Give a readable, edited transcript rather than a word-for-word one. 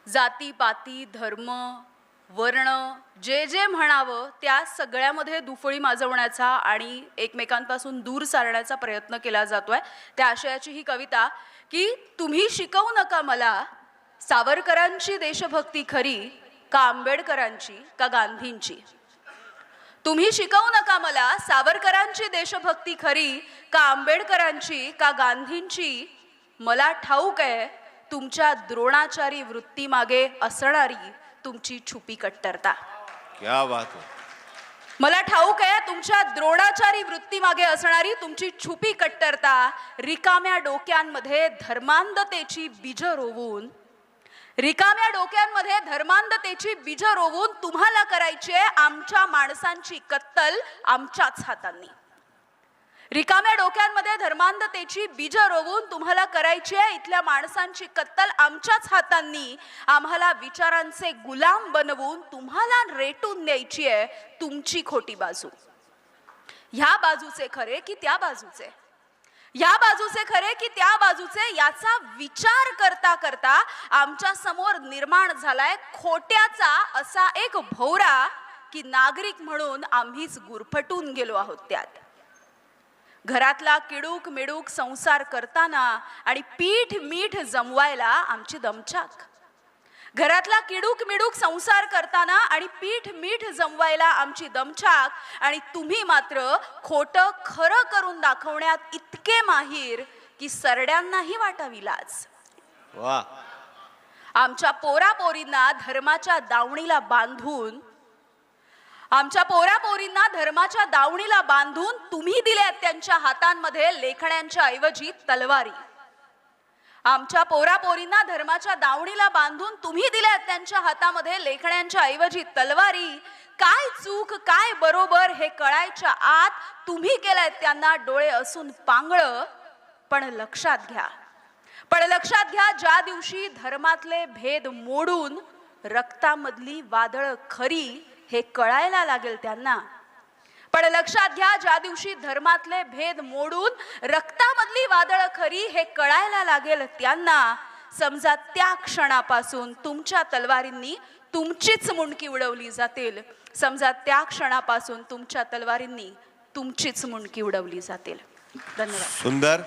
जाती पाती धर्म वर्ण जे जे म्हणावं त्या सगळ्यामध्ये दुफळी माजवण्याचा आणि एकमेकांपासून दूर सारण्याचा प्रयत्न केला जातोय। त्या आशयाची ही कविता की तुम्ही शिकवू नका मला सावरकरांची देशभक्ती खरी का आंबेडकरांची का गांधींची। तुम्ही शिकवू नका मला सावरकरांची देशभक्ती खरी का आंबेडकरांची का गांधींची। मला ठाऊक आहे तुमच्या द्रोणाचारी वृत्तीमागे असणारी तुमची छुपी कट्टरता। क्या बात है। मला ठाऊक आहे तुमच्या द्रोणाचारी वृत्तीमागे असणारी तुमची छुपी कट्टरता। रिकाम्या डोक्यांमध्ये धर्मांधतेची बीज रोवून तुम्हाला करायची आहे आमच्या माणसांची कत्तल आमच्याच हातांनी। रिकाम्या डोक्यांमध्ये धर्मांधतेची बीज रोवून तुम्हाला करायची आहे इथल्या माणसांची कत्तल आमच्याच हातांनी। आम्हाला विचारांचे गुलाम बनवून तुम्हाला रेटून द्यायची आहे तुमची खोटी बाजू। ह्या बाजूचे खरे की त्या बाजूचे, या बाजूचे खरे की त्या बाजूचे याचा विचार करता करता आमच्या समोर निर्माण झालाय खोट्याचा असा एक भोवरा की नागरिक म्हणून आम्हीच गुरफटून गेलो आहोत त्यात। घरातला किडूक मिडूक संसार करताना आणि पीठ मीठ जमवायला आमची दमछाक। घरातला किडूक मिडूक संसार करताना आणि पीठ मीठ जमवायला आमची दमछाक। आणि तुम्ही मात्र खोटं खरं करून दाखवण्यात इतके माहीर की सरड्यांनाही वाटावी लाज। वाह। आमच्या पोरापोरींना धर्माच्या दावणीला बांधून तुम्ही दिल्यात त्यांच्या हातांमध्ये लेखण्यांच्या ऐवजी तलवारी। आमच्या पोरापोरींना धर्माच्या दावणीला बांधून तुम्ही दिल्यात त्यांच्या हातामध्ये लेखण्यांच्या ऐवजी तलवारी। काय चूक काय बरोबर हे कळायच्या आत तुम्ही केलाय त्यांना डोळे असून पांगळ। पण लक्षात घ्या ज्या दिवशी धर्मातले भेद मोडून रक्तामधली वादळ खरी हे कळायला लागेल त्यांना। पण लक्षात घ्या ज्या दिवशी धर्मातले भेद मोडून रक्तामधली वादळ खरी हे कळायला लागेल त्यांना। समजा त्या क्षणापासून तुमच्या तलवारींनी तुमचीच मुंडकी उडवली जातील। समजा त्या क्षणापासून तुमच्या तलवारींनी तुमचीच मुंडकी उडवली जातील। धन्यवाद। सुंदर।